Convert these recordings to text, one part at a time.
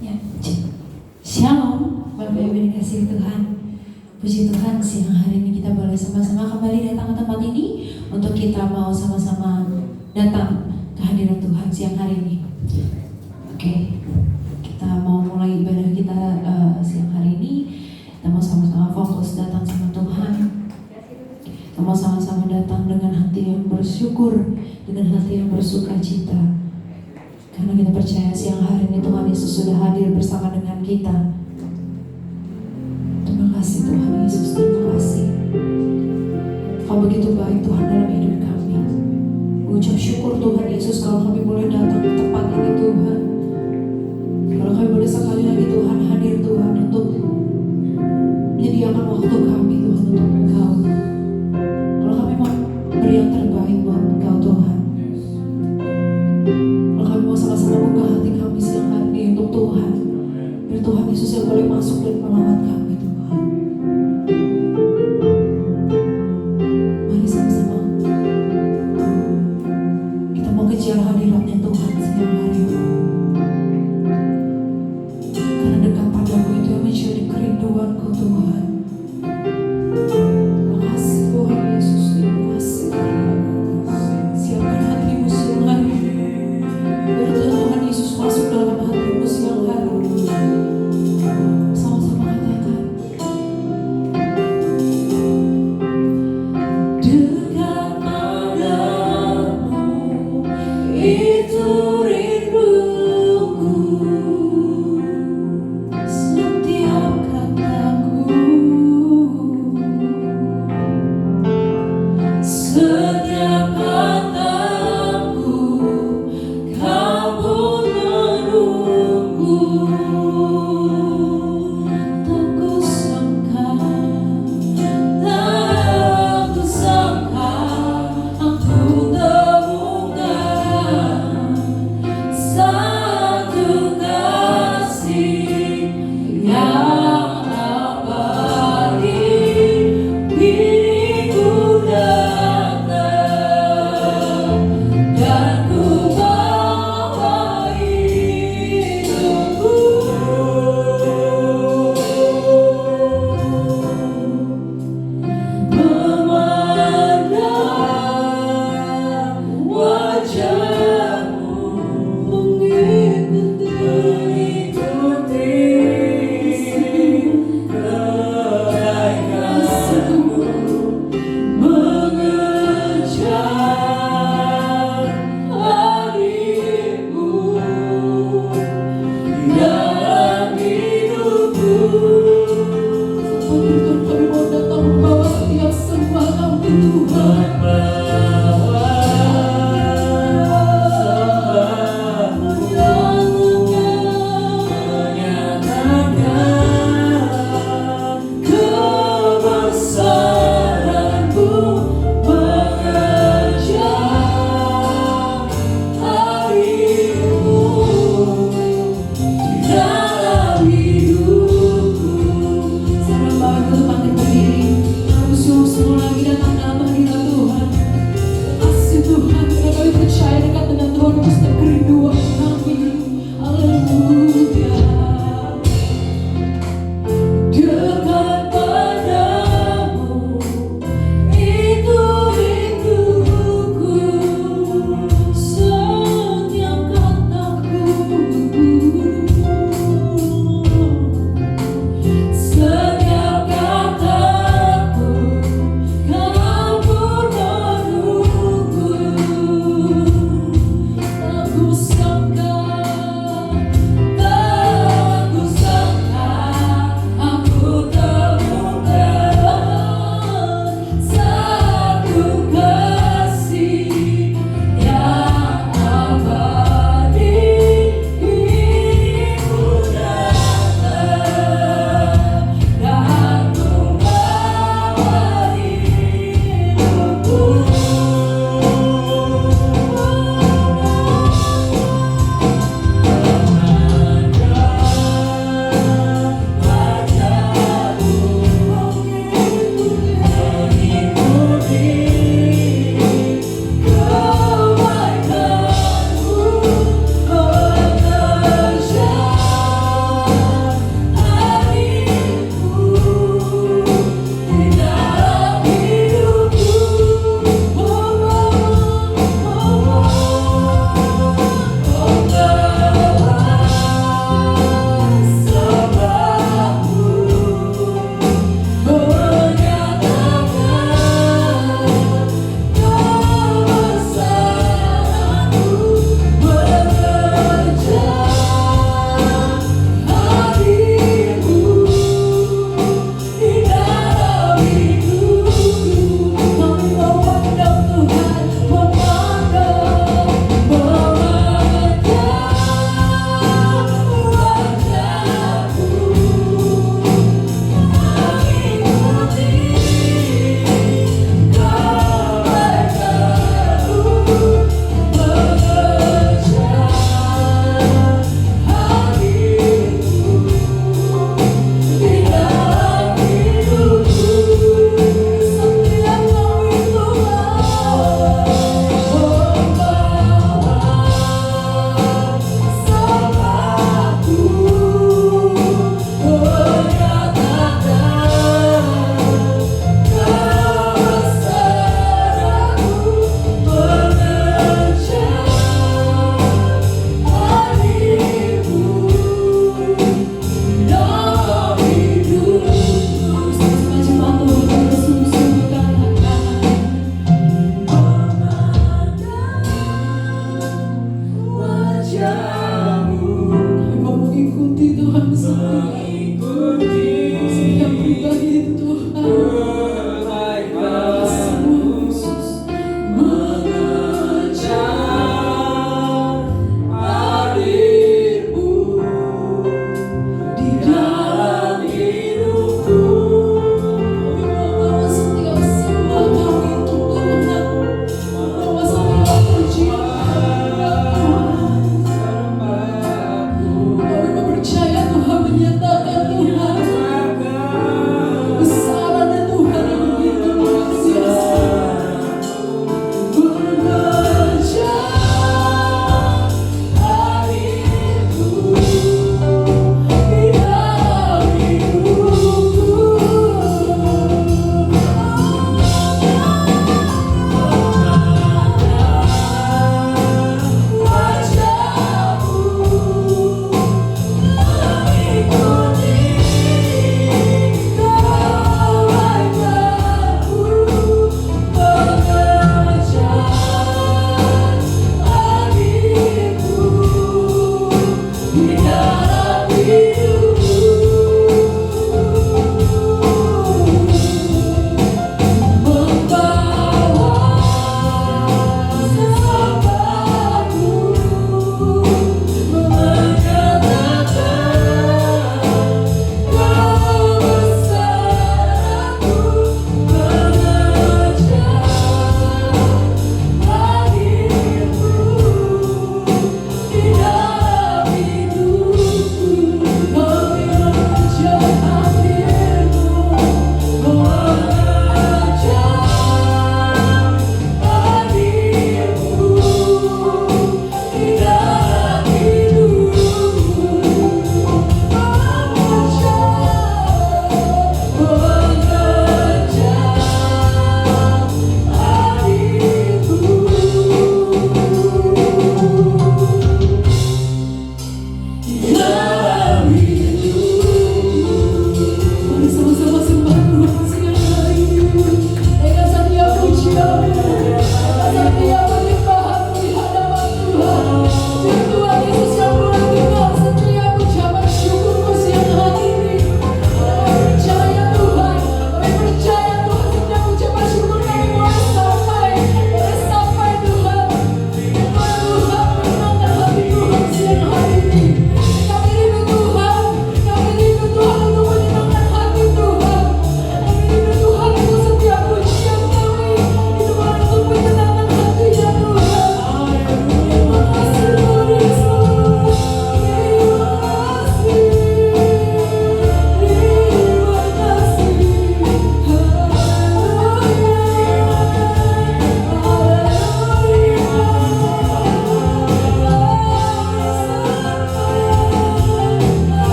Ya, Shalom, Bapak Ibu dikasihi Tuhan. Puji Tuhan, siang hari ini kita boleh sama-sama kembali datang ke tempat ini untuk kita mau sama-sama datang ke hadirat Tuhan siang hari ini. Oke, kita mau mulai ibadah kita siang hari ini. Kita mau sama-sama fokus datang sama Tuhan. Kita mau sama-sama datang dengan hati yang bersyukur, dengan hati yang bersukacita. Karena kita percaya siang hari ini Tuhan Yesus sudah hadir bersama dengan kita. Terima kasih Tuhan Yesus, terima kasih. Kau begitu baik Tuhan dalam hidup kami. Mengucap syukur Tuhan Yesus kalau kami boleh datang ke tempat ini Tuhan. Kalau kami boleh sekali lagi Tuhan hadir Tuhan untuk menyediakan waktu kami Tuhan untuk Engkau. Kalau kami mau beri yang terbaik buat Engkau Tuhan. Kalau kami mau sama-sama buka hati kami siang hari ini untuk Tuhan. Biar Tuhan Yesus yang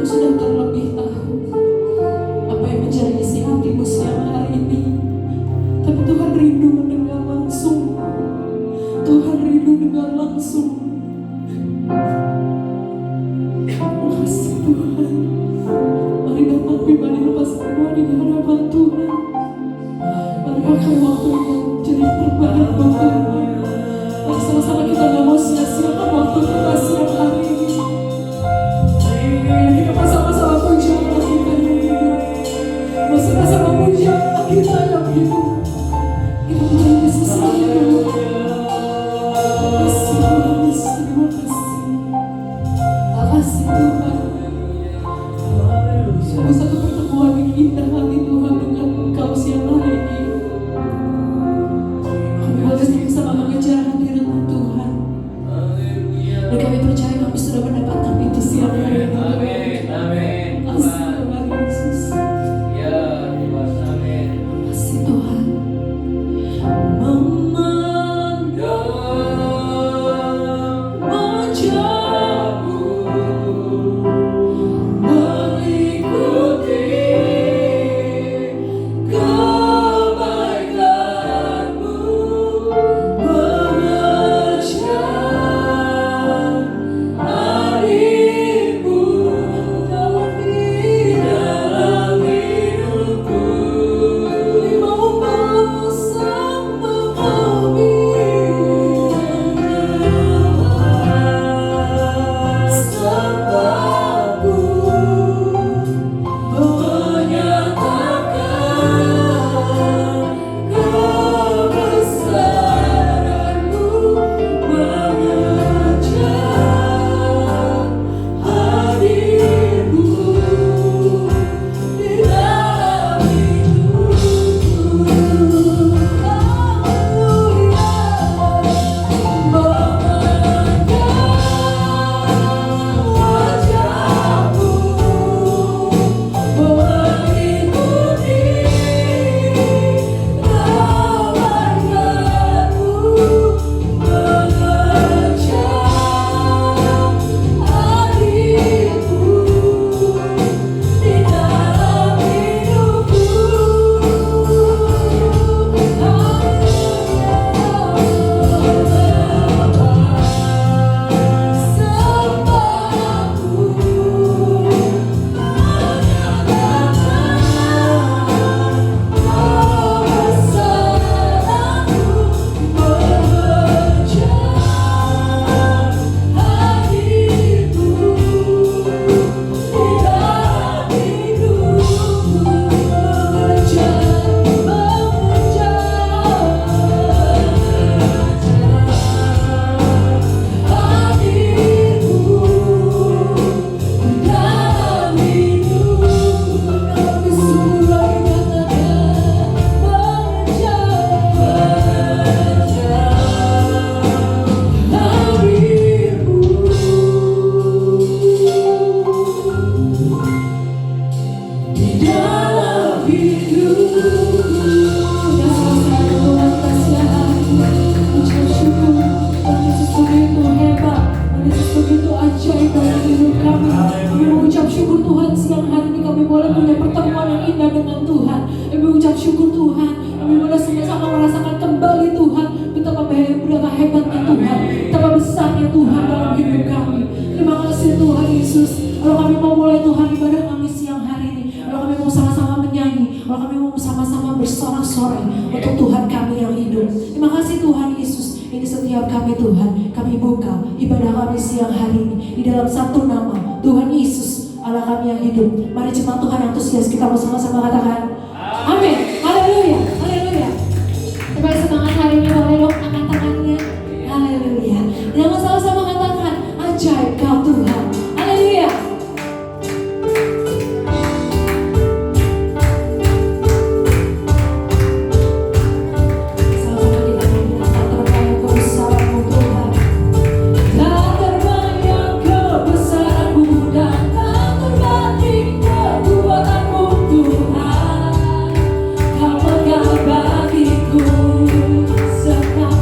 Tuhan sudah terlebih tahu apa yang menjadi isi hatimu siang hari ini. Tapi Tuhan rindu mendengar langsung. Tuhan rindu dengar langsung. Makasih Tuhan. Mari datang pribadi lepas pribadi di hadapan Tuhan. Mari pakai waktu ini jadi terbaik buat Tuhan. Mari sama-sama kita gak mau sia-siakan waktu kita siang hari ini. Mari kita sama-sama puji Allah kita yang hidup. Mari sama-sama puji Allah kita yang hidup. Kita puji Yesus yang hidup. Terima kasih Tuhan Yesus, terima kasih. Terima kasih Tuhan. Sungguh satu pertemuan yang indah hati Tuhan dengan Engkau siang hari ini. Kami boleh bersama mengejar hadirat Tuhan. Dan kami percaya kami sudah mendapatkan itu siang hari ini. Amin. Kasih Tuhan Yesus. Ya, amin. Kasih Tuhan. Mari jemaat Tuhan antusias kita bersama-sama katakan amin, haleluya, haleluya. Supaya semangat hari ini boleh dong angkat tangannya, haleluya. Dan sama-sama katakan ajaib kau Tuhan, haleluya. Tuhan, kau pegang bagiku segenap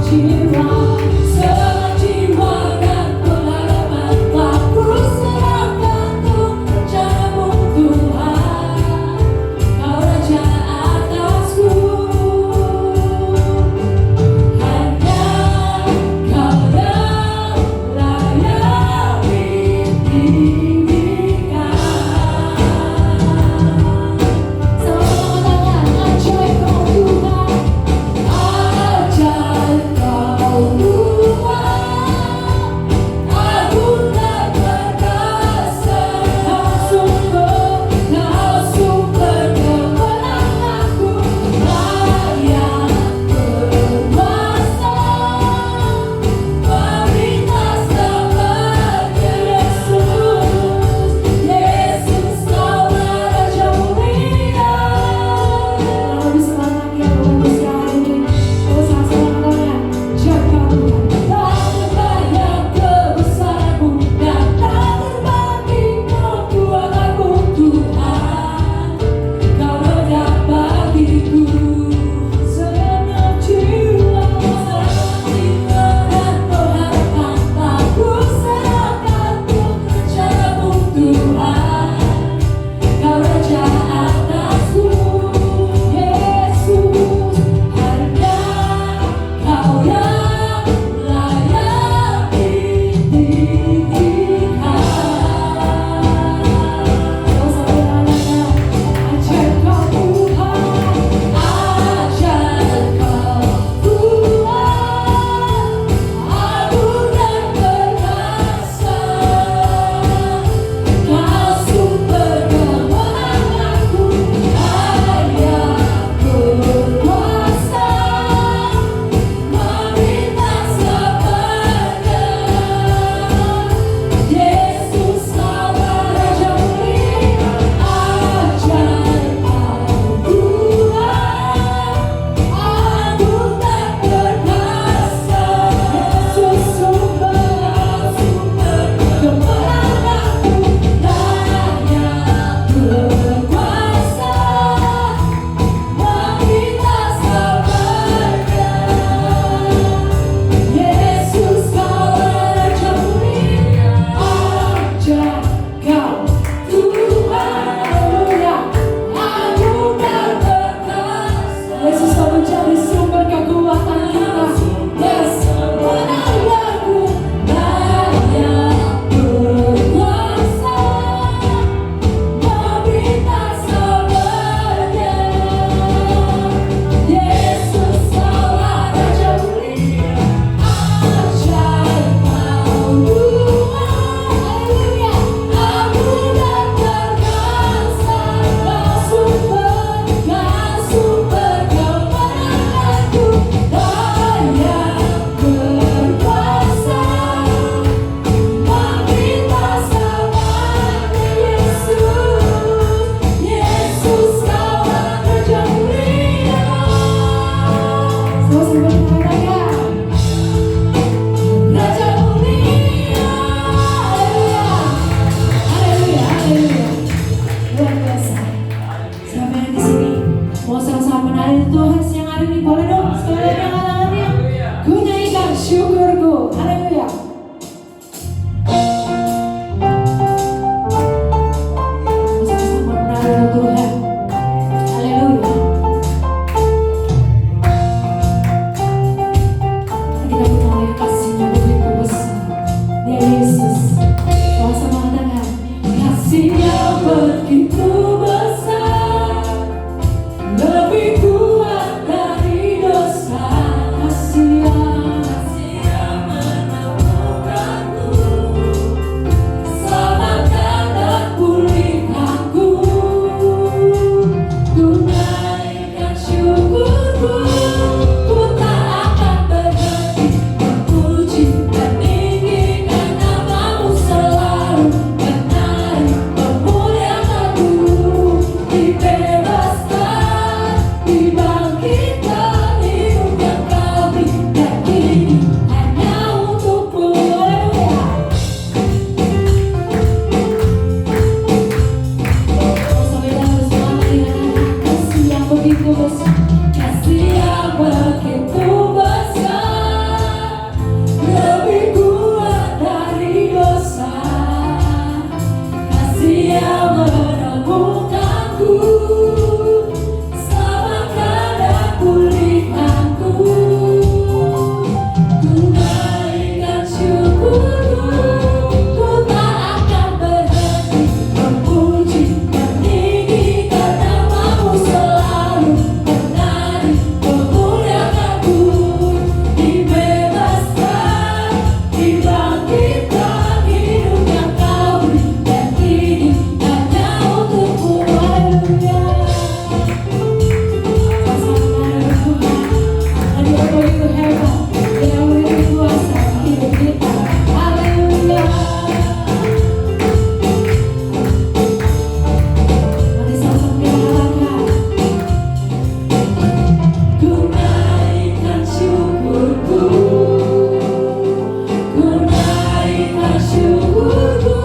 begitu besar, lebih kuat dari dosa. Kasih yang menemukanku, selamatkan dan pulihkanku. Ku naikkan syukurku, ku tak akan berhenti memuji dan meninggikan namamu selalu. Menari memuliakanmu, dibebaskan, dibangkitkan, hidup yang kau beri dan kini hanya untukmu. Kasih yang begitu besar, kasih yang begitu besar, lebih kuat dari dosa. Kasih yang menemukanku, selamatkan dan pulihkanku. Ku naikkan syukurku, ku tak akan berhenti memuji, meninggikan namamu selalu. Menari memuliakanmu, dibebaskan, dibangkitkan, hidup yang kau beri dan kini hanya untukmu. Haleluya. Dia begitu hebat, Dia begitu kuasa hidup kita. Haleluya. Mari sama-sama kita katakan. Ku naikkan syukurku, ku naikkan syukurku,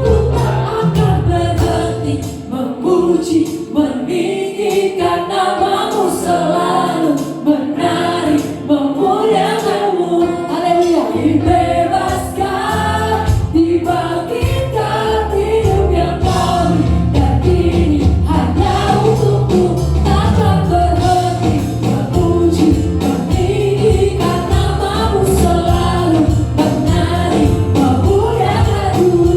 ku tak akan berhenti memuji, meninggikan namamu selalu. Menari memuliakanmu, haleluya. Dibebaskan, dibangkitkan, hidup yang kau beri dan kini hanya untukmu. Takkan berhenti memuji, meninggikan namamu selalu. Menari memuliakanmu,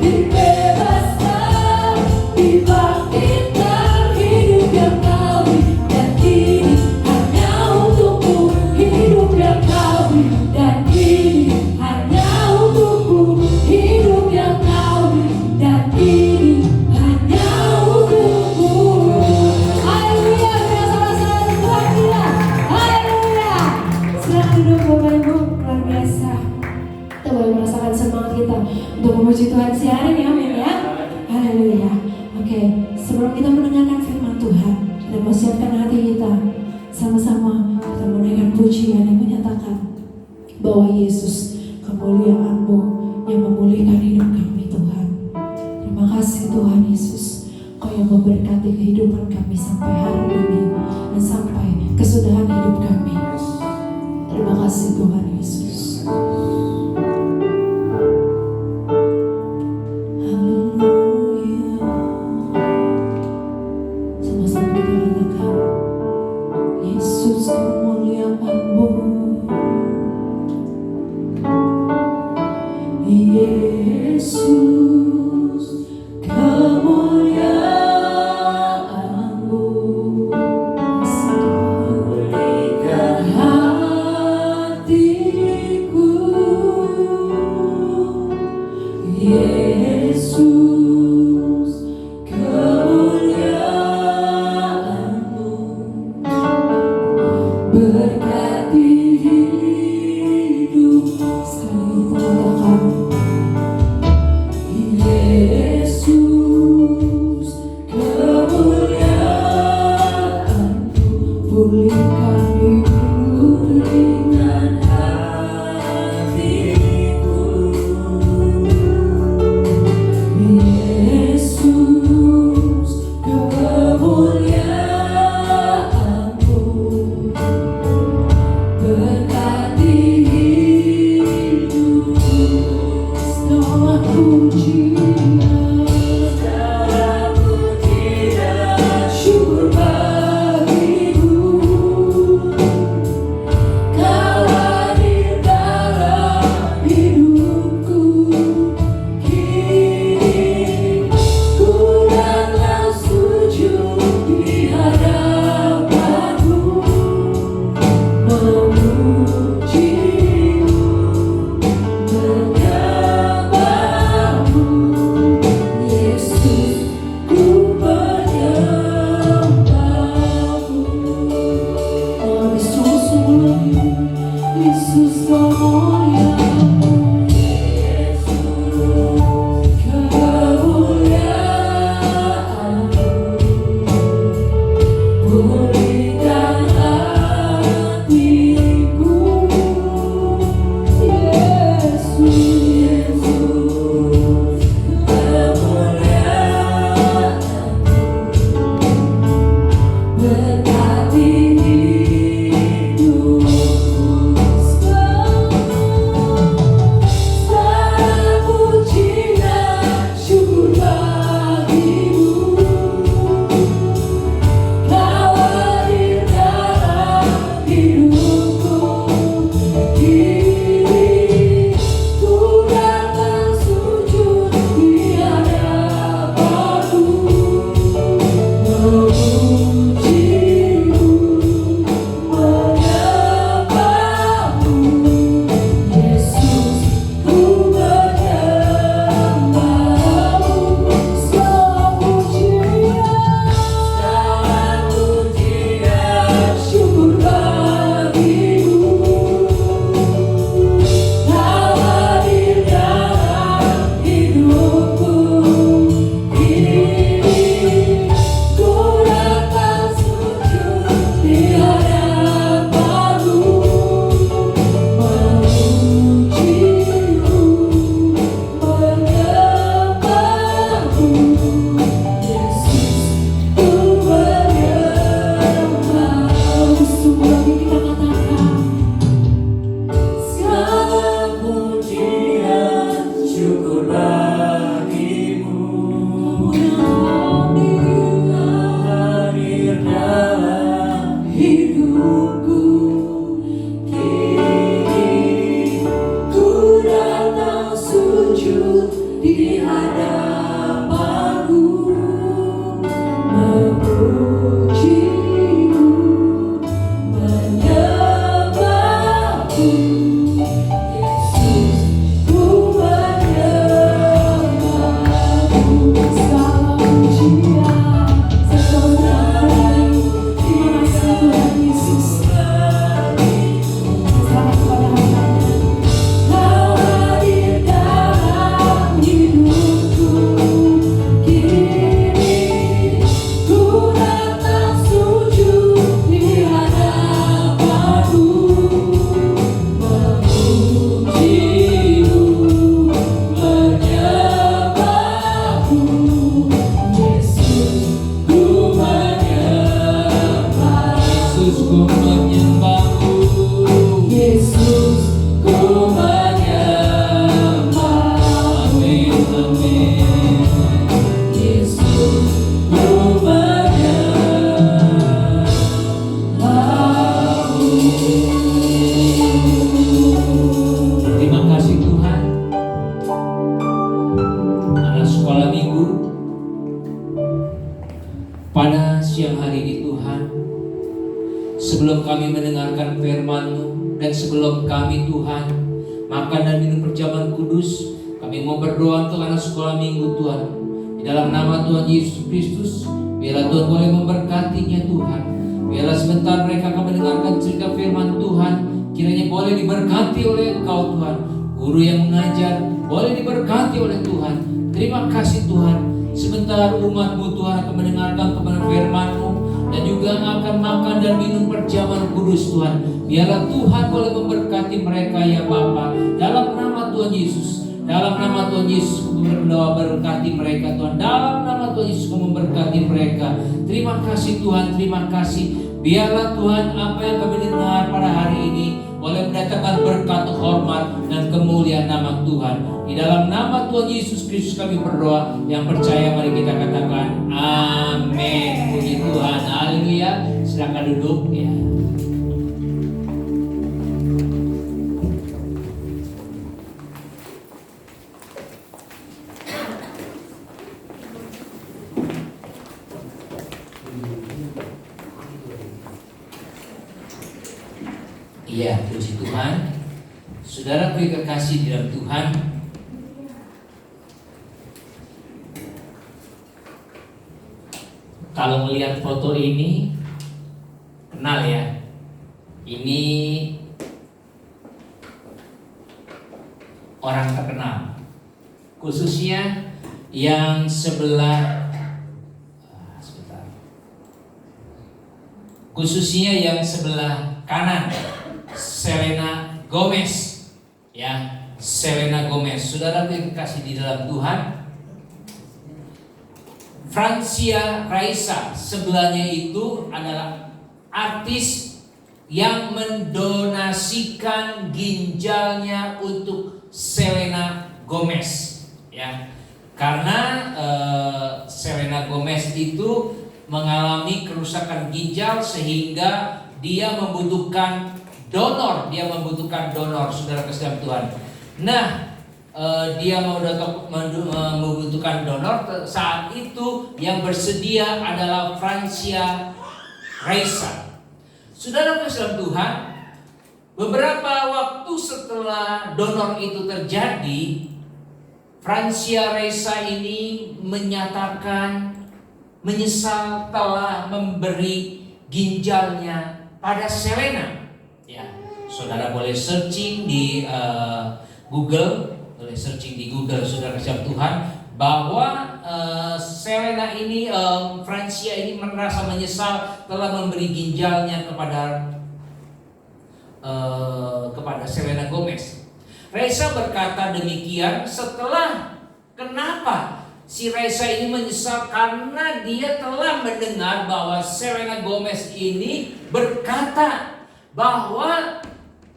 dibebaskan, dibangkitkan, hidup yang kau beri dan kini hanya untukmu. Hidup yang kau beri dan kini hanya untukmu. Hidup yang kau beri dan kini hanya untukmu. Haleluya, kita sama-sama Tuhan kita. Haleluya. Silakan duduk Bapak Ibu, luar biasa. Kita boleh merasakan semangat kita untuk memuji Tuhan siang ini, amin ya. Haleluya. Oke, sebelum kita mendengarkan firman Tuhan, kita mau siapkan hati kita. Sama-sama kita menaikkan pujian yang menyatakan bahwa Yesus, kemuliaan-Mu yang memulihkan hidup kami Tuhan. Terima kasih Tuhan Yesus, Kau yang memberkati kehidupan kami sampai hari ini dan sampai kesudahan hidup kami. Terima kasih Tuhan Yesus. Haleluya. Sama-sama kita katakan, Yesus kemuliaan-Mu, Yesus kemuliaan-Mu, pulihkan hatiku. Pada siang hari ini Tuhan, sebelum kami mendengarkan firman-Mu dan sebelum kami Tuhan makan dan minum perjamuan kudus, kami mau berdoa untuk anak sekolah minggu Tuhan. Di dalam nama Tuhan Yesus Kristus, biarlah Tuhan boleh memberkatinya Tuhan. Biarlah sebentar mereka akan mendengarkan cerita firman Tuhan, kiranya boleh diberkati oleh Engkau Tuhan. Guru yang mengajar boleh diberkati oleh Tuhan. Terima kasih Tuhan. Sebentar umat-Mu Tuhan akan mendengarkan kebenaran firman-Mu dan juga akan makan dan minum perjamuan kudus Tuhan. Biarlah Tuhan boleh memberkati mereka ya Bapa. Dalam nama Tuhan Yesus, dalam nama Tuhan Yesus kami berdoa, berkati mereka Tuhan. Dalam nama Tuhan Yesus kami memberkati mereka. Terima kasih Tuhan, terima kasih. Biarlah Tuhan apa yang kami dengar pada hari ini boleh mendatangkan berkat, hormat, dan kemuliaan nama Tuhan. Di dalam nama Tuhan Yesus Kristus kami berdoa. Yang percaya mari kita katakan amin. Puji Tuhan, haleluya. Silakan duduk ya. Iya, puji Tuhan. Saudara kekasih di dalam Tuhan, kalau melihat foto ini, kenal ya. Ini orang terkenal, khususnya yang sebelah, khususnya yang sebelah kanan, Selena Gomez, ya, Selena Gomez. Saudara yang kasih di dalam Tuhan, Francia Raisa sebelahnya itu adalah artis yang mendonasikan ginjalnya untuk Selena Gomez, ya, karena Selena Gomez itu mengalami kerusakan ginjal sehingga dia membutuhkan donor, saudara kasih Tuhan. Nah, dia membutuhkan donor. Saat itu yang bersedia adalah Francia Raisa. Saudara kasih Tuhan, beberapa waktu setelah donor itu terjadi, Francia Raisa ini menyatakan menyesal telah memberi ginjalnya pada Selena. Ya, saudara boleh searching di Google, saudara kasih Tuhan, bahwa Selena ini, Francia ini merasa menyesal telah memberi ginjalnya kepada Selena Gomez. Raisa berkata demikian setelah kenapa Si Raisa ini menyesal karena dia telah mendengar bahwa Selena Gomez ini berkata bahwa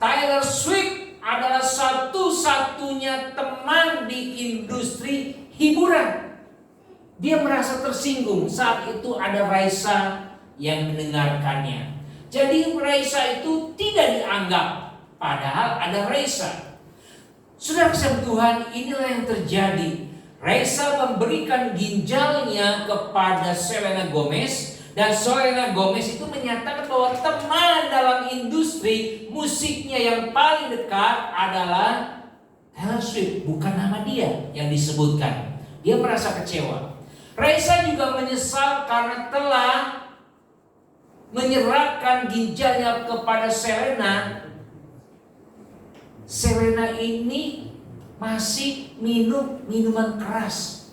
Taylor Swift adalah satu-satunya teman di industri hiburan. Dia merasa tersinggung saat itu ada Raisa yang mendengarkannya. Jadi Raisa itu tidak dianggap, padahal ada Raisa. Saudara kasih Tuhan, inilah yang terjadi. Raisa memberikan ginjalnya kepada Selena Gomez, dan Selena Gomez itu menyatakan bahwa teman dalam industri musiknya yang paling dekat adalah Taylor Swift, bukan nama dia yang disebutkan. Dia merasa kecewa. Raisa juga menyesal karena telah menyerahkan ginjalnya kepada Selena. Selena ini masih minum minuman keras,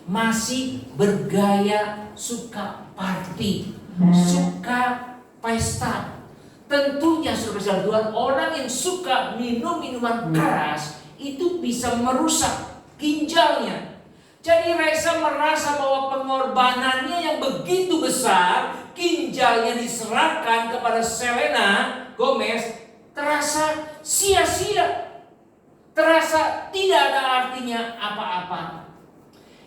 masih bergaya suka party, suka pesta. Tentunya saudara Tuhan, orang yang suka minum minuman keras itu bisa merusak ginjalnya. Jadi Raisa merasa bahwa pengorbanannya yang begitu besar, ginjalnya diserahkan kepada Selena Gomez, terasa sia-sia. Terasa tidak ada artinya apa-apa.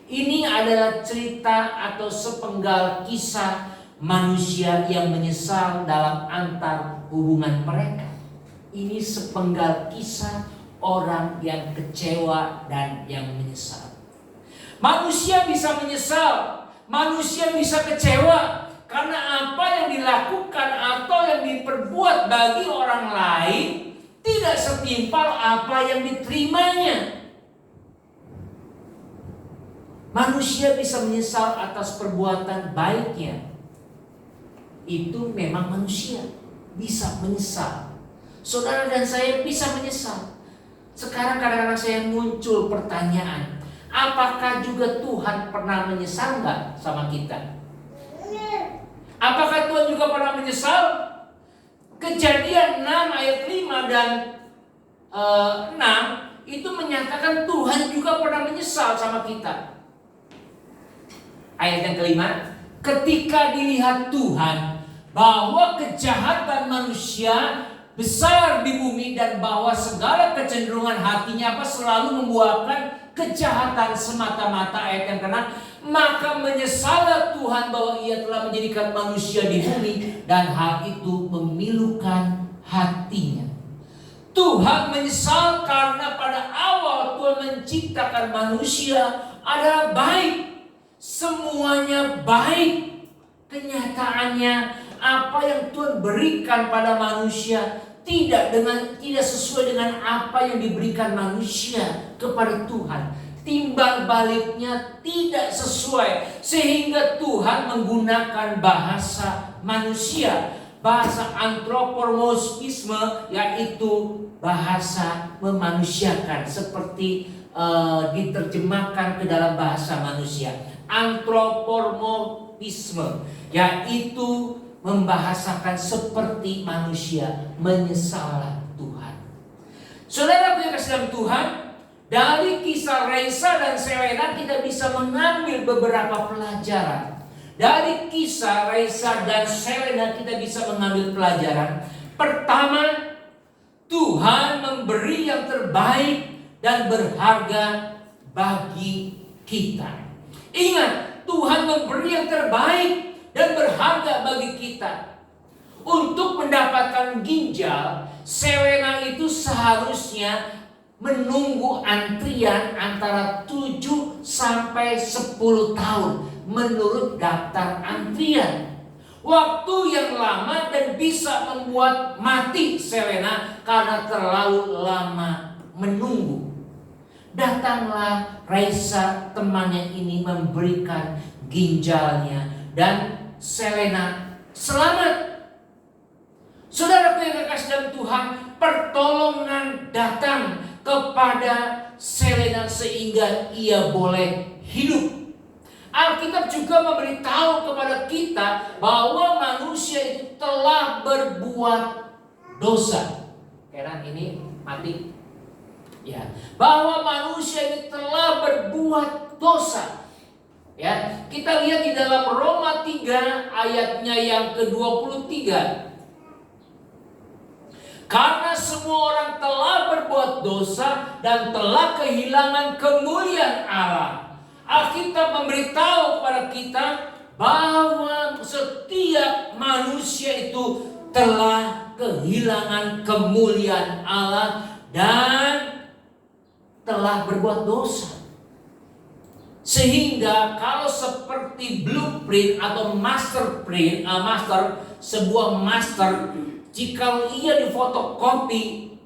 Ini adalah cerita atau sepenggal kisah manusia yang menyesal dalam antar hubungan mereka. Ini sepenggal kisah orang yang kecewa dan yang menyesal. Manusia bisa menyesal, manusia bisa kecewa karena apa yang dilakukan atau yang diperbuat bagi orang lain tidak setimpal apa yang diterimanya. Manusia bisa menyesal atas perbuatan baiknya. Itu memang manusia bisa menyesal. Saudara dan saya bisa menyesal. Sekarang kadang-kadang saya muncul pertanyaan, apakah juga Tuhan pernah menyesal nggak sama kita? Apakah Tuhan juga pernah menyesal? Kejadian 6 ayat 5 dan 6 itu menyatakan Tuhan juga pernah menyesal sama kita. Ayat yang kelima, ketika dilihat Tuhan bahwa kejahatan manusia besar di bumi dan bahwa segala kecenderungan hatinya selalu membuahkan kejahatan semata-mata. Ayat yang ke-6, maka menyesallah Tuhan bahwa ia telah menjadikan manusia di bumi dan hal itu memilukan hatinya. Tuhan menyesal karena pada awal Tuhan menciptakan manusia adalah baik. Semuanya baik. Kenyataannya apa yang Tuhan berikan pada manusia tidak sesuai dengan apa yang diberikan manusia kepada Tuhan. Timbal baliknya tidak sesuai, sehingga Tuhan menggunakan bahasa manusia, bahasa antropomorfisme, yaitu bahasa memanusiakan, seperti diterjemahkan ke dalam bahasa manusia. Antropomorfisme, yaitu membahasakan seperti manusia. Menyesallah Tuhan. Saudara yang kasih dalam Tuhan, dari kisah Raisa dan Selena kita bisa mengambil beberapa pelajaran. Dari kisah Raisa dan Selena kita bisa mengambil pelajaran. Pertama, Tuhan memberi yang terbaik dan berharga bagi kita. Ingat, Tuhan memberi yang terbaik dan berharga bagi kita. Untuk mendapatkan ginjal, Selena itu seharusnya menunggu antrian antara 7 sampai 10 tahun menurut daftar antrian. Waktu yang lama dan bisa membuat mati Selena karena terlalu lama menunggu. Datanglah Raisa, temannya ini, memberikan ginjalnya dan Selena selamat. Saudaraku yang kekasih dalam Tuhan, pertolongan datang kepada Selena sehingga ia boleh hidup. Alkitab juga memberitahu kepada kita bahwa manusia itu telah berbuat dosa. Sekarang ini mati. Ya, bahwa manusia ini telah berbuat dosa. Ya, kita lihat di dalam Roma 3 ayatnya yang ke-23. Karena semua orang telah berbuat dosa dan telah kehilangan kemuliaan Allah. Alkitab memberitahu kepada kita bahwa setiap manusia itu telah kehilangan kemuliaan Allah dan telah berbuat dosa. Sehingga kalau seperti blueprint atau sebuah master, jika ia difotokopi,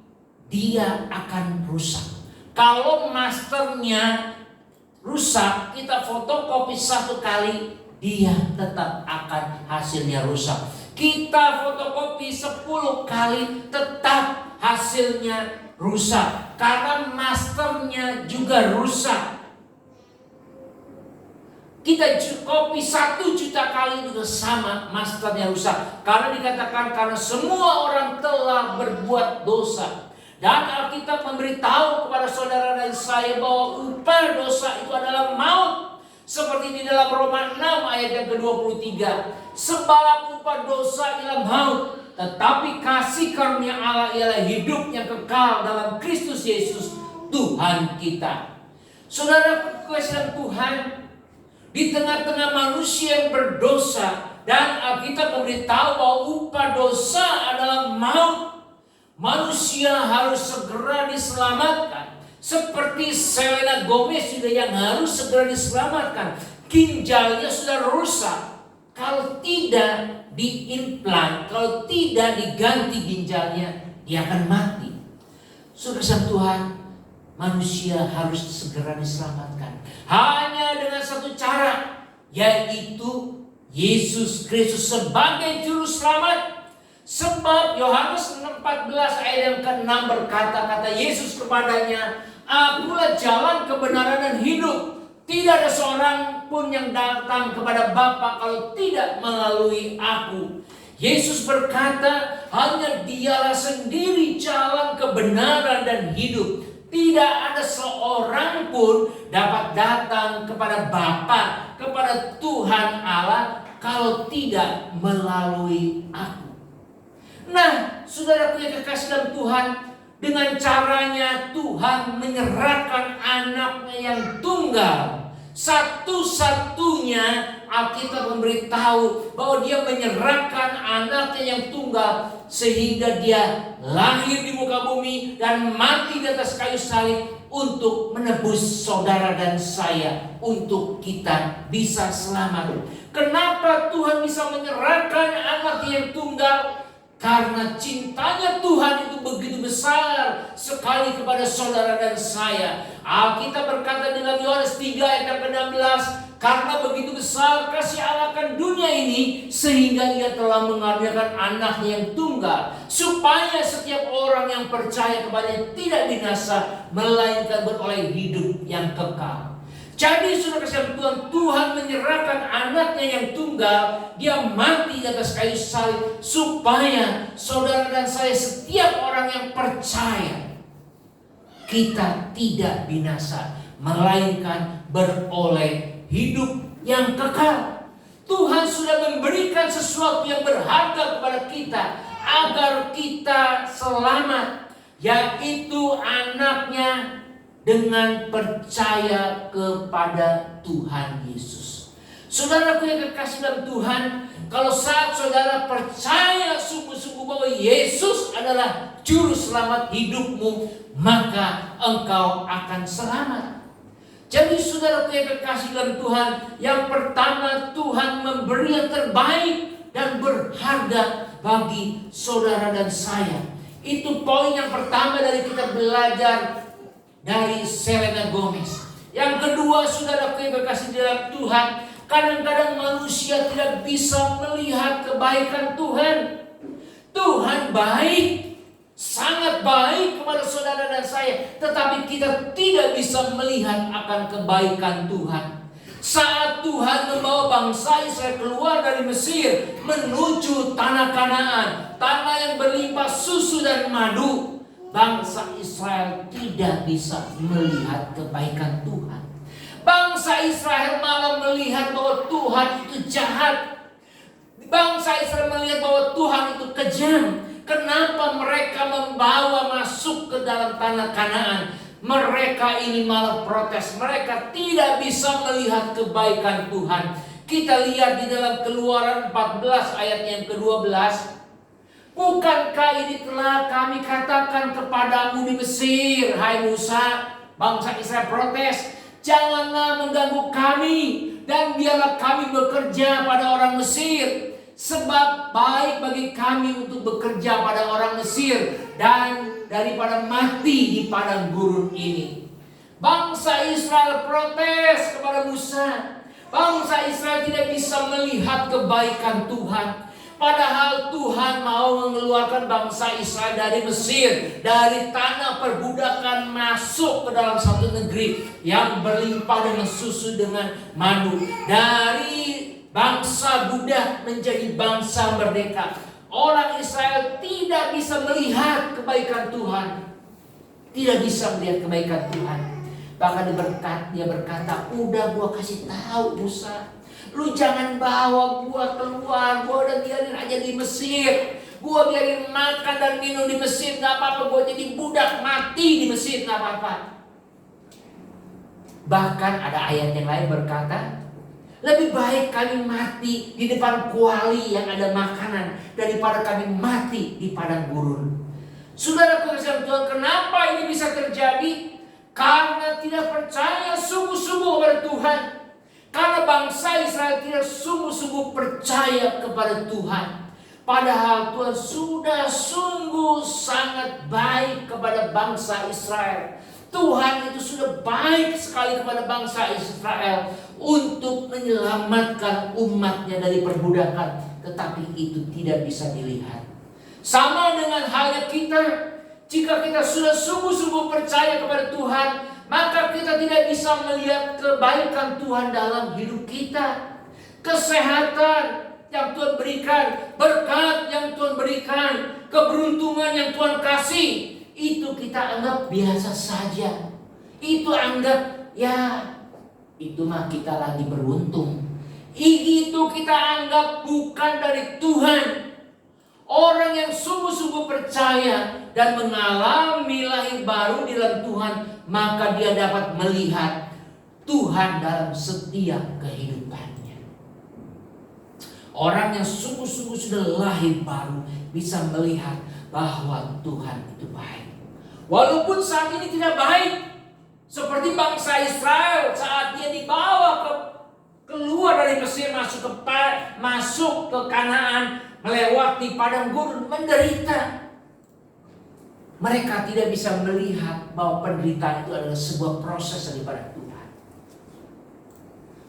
dia akan rusak. Kalau masternya rusak, kita fotokopi satu kali, dia tetap akan hasilnya rusak. Kita fotokopi 10 kali, tetap hasilnya rusak. Karena masternya juga rusak. Kita copy 1 juta kali juga sama, masternya rusak. Karena dikatakan karena semua orang telah berbuat dosa. Dan Alkitab memberitahu kepada saudara dan saya bahwa upah dosa itu adalah maut. Seperti di dalam Roma 6 ayat yang ke-23. Sebab upah dosa ialah maut, tetapi kasih karunia Allah ialah hidup yang kekal dalam Kristus Yesus Tuhan kita. Saudara kekasihan Tuhan, di tengah-tengah manusia yang berdosa, dan Alkitab memberitahu bahwa upah dosa adalah maut, manusia harus segera diselamatkan. Seperti Selena Gomez juga yang harus segera diselamatkan. Ginjalnya sudah rusak. Kalau tidak diimplant, kalau tidak diganti ginjalnya, dia akan mati. Saudara Tuhan, manusia harus segera diselamatkan. Hanya dengan satu cara, yaitu Yesus Kristus sebagai juru selamat. Sebab Yohanes 14 ayat yang ke-6 berkata, kata Yesus kepadanya, Akulah jalan, kebenaran dan hidup. Tidak ada seorang pun yang datang kepada Bapa kalau tidak melalui aku. Yesus berkata, hanya dialah sendiri jalan, kebenaran dan hidup. Tidak ada seorang pun dapat datang kepada Bapa, kepada Tuhan Allah, kalau tidak melalui aku. Nah, saudaraku yang kekasih dalam Tuhan, dengan caranya Tuhan menyerahkan anaknya yang tunggal. Satu-satunya Alkitab memberitahu bahwa dia menyerahkan anaknya yang tunggal, sehingga dia lahir di muka bumi dan mati di atas kayu salib untuk menebus saudara dan saya, untuk kita bisa selamat. Kenapa Tuhan bisa menyerahkan anaknya yang tunggal? Karena cintanya Tuhan itu begitu besar sekali kepada saudara dan saya. Alkitab berkata dalam Yohanes 3 ayat ke-16, karena begitu besar kasih Allah akan dunia ini, sehingga ia telah mengaruniakan anaknya yang tunggal, supaya setiap orang yang percaya kepadanya tidak binasa, melainkan beroleh hidup yang kekal. Jadi saudara kasih Tuhan, Tuhan menyerahkan anaknya yang tunggal, dia mati di atas kayu salib, supaya saudara dan saya, setiap orang yang percaya, kita tidak binasa, melainkan beroleh hidup yang kekal. Tuhan sudah memberikan sesuatu yang berharga kepada kita, agar kita selamat, yaitu anaknya, dengan percaya kepada Tuhan Yesus. Saudaraku yang kekasih dalam Tuhan, kalau saat saudara percaya sungguh-sungguh bahwa Yesus adalah juru selamat hidupmu, maka engkau akan selamat. Jadi saudaraku yang kekasih dalam Tuhan, yang pertama, Tuhan memberi yang terbaik dan berharga bagi saudara dan saya. Itu poin yang pertama dari kita belajar dari Selena Gomez. Yang kedua, saudaraku yang kekasih dalam Tuhan, kadang-kadang manusia tidak bisa melihat kebaikan Tuhan. Tuhan baik, sangat baik kepada saudara dan saya, tetapi kita tidak bisa melihat akan kebaikan Tuhan. Saat Tuhan membawa bangsa Israel keluar dari Mesir menuju tanah Kanaan, tanah yang berlimpah susu dan madu, bangsa Israel tidak bisa melihat kebaikan Tuhan. Bangsa Israel malah melihat bahwa Tuhan itu jahat. Bangsa Israel melihat bahwa Tuhan itu kejam. Kenapa mereka membawa masuk ke dalam tanah Kanaan? Mereka ini malah protes. Mereka tidak bisa melihat kebaikan Tuhan. Kita lihat di dalam Keluaran 14 ayat yang ke-12. Bukankah ini telah kami katakan kepadamu di Mesir, hai Musa? Bangsa Israel protes. Janganlah mengganggu kami dan biarlah kami bekerja pada orang Mesir. Sebab baik bagi kami untuk bekerja pada orang Mesir dan daripada mati di padang gurun ini. Bangsa Israel protes kepada Musa. Bangsa Israel tidak bisa melihat kebaikan Tuhan. Padahal Tuhan mau mengeluarkan bangsa Israel dari Mesir, dari tanah perbudakan masuk ke dalam satu negeri yang berlimpah dengan susu dengan madu. Dari bangsa budak menjadi bangsa merdeka. Orang Israel tidak bisa melihat kebaikan Tuhan. Tidak bisa melihat kebaikan Tuhan. Bahkan dia berkata, udah gua kasih tahu Musa, lu jangan bawa gua keluar, gua udah biarin aja di Mesir. Gua biarin makan dan minum di Mesir, gak apa-apa. Gua jadi budak mati di Mesir, gak apa-apa. Bahkan ada ayat yang lain berkata, lebih baik kami mati di depan kuali yang ada makanan daripada kami mati di padang gurun. Saudara kekasihan Tuhan, kenapa ini bisa terjadi? Karena tidak percaya sungguh-sungguh kepada Tuhan. Karena bangsa Israel tidak sungguh-sungguh percaya kepada Tuhan. Padahal Tuhan sudah sungguh sangat baik kepada bangsa Israel. Tuhan itu sudah baik sekali kepada bangsa Israel untuk menyelamatkan umatnya dari perbudakan. Tetapi itu tidak bisa dilihat. Sama dengan halnya kita. Jika kita sudah sungguh-sungguh percaya kepada Tuhan, maka kita tidak bisa melihat kebaikan Tuhan dalam hidup kita. Kesehatan yang Tuhan berikan, berkat yang Tuhan berikan, keberuntungan yang Tuhan kasih, itu kita anggap biasa saja. Itu anggap itu mah kita lagi beruntung. Itu kita anggap bukan dari Tuhan. Orang yang sungguh-sungguh percaya dan mengalami lahir baru di dalam Tuhan, maka dia dapat melihat Tuhan dalam setiap kehidupannya. Orang yang sungguh-sungguh sudah lahir baru bisa melihat bahwa Tuhan itu baik. Walaupun saat ini tidak baik, seperti bangsa Israel saat dia dibawa keluar dari Mesir masuk ke Kanaan, melewati padang gurun, menderita. Mereka tidak bisa melihat bahwa penderitaan itu adalah sebuah proses daripada Tuhan.